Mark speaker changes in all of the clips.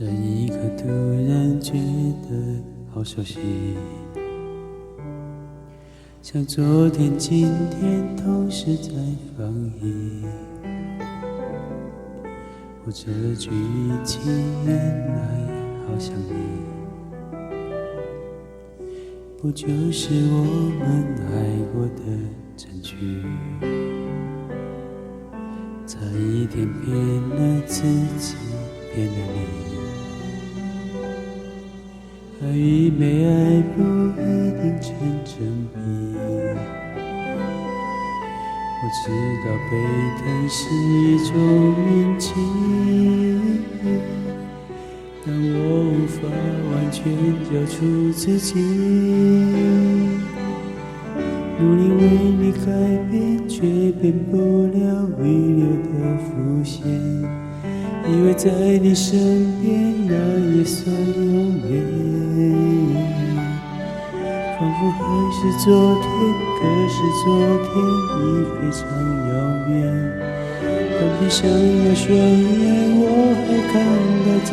Speaker 1: 这一刻突然觉得好熟悉，像昨天今天同时在放映。我这句语气原来好像你，不就是我们爱过的证据？差一点骗了自己，骗了你。爱与被爱不一定成正比，我知道悲叹是一种运气，但我无法完全交出自己。努力为你改变，却变不了遗留的伏线。以为在你身边，那也算永远。仿佛还是昨天，可是昨天已非常遥远。但闭上了双眼，我还看得见。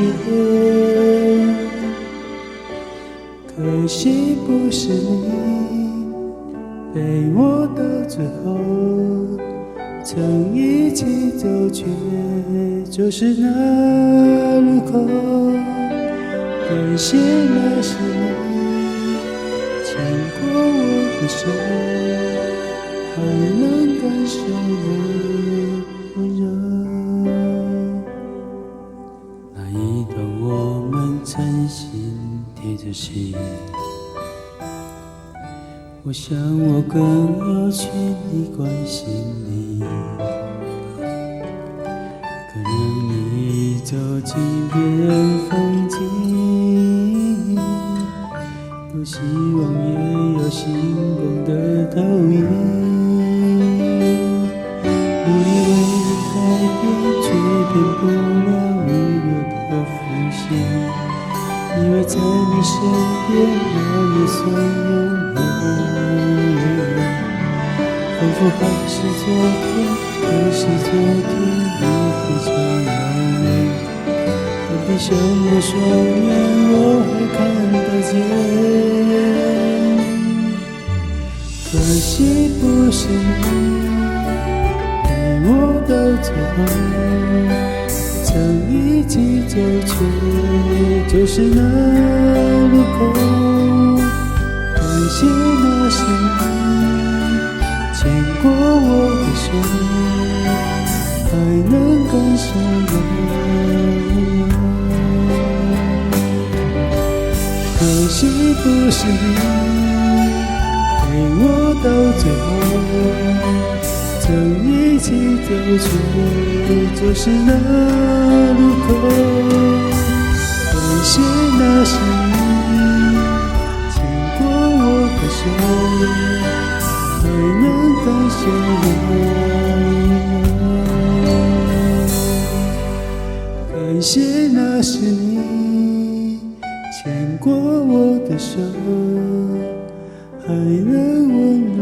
Speaker 1: 可惜不是你陪我到最后，曾一起走，却就是那路口。感谢那是你牵过我的手，还能感受我温柔。那一段我们真心贴着心，我想我更有权利关心你。可能你已走进别人风景，多希望也有星光的投影。努力为你改变，却变不了遗留的伏线。以为在你身边，那也算永远。仿佛还是昨天，可是昨天已非常遥远。但闭上了双眼，我还看得见。可惜不是你陪我到最后，曾一起走，却就是那路口。感谢那是你牵过我的手，还能感受我。可惜不是你陪我到最后，曾一起走，却就是那路口。感谢那是你牵过我的手，还能感受我。感谢那是你牵过我的手，还能温暖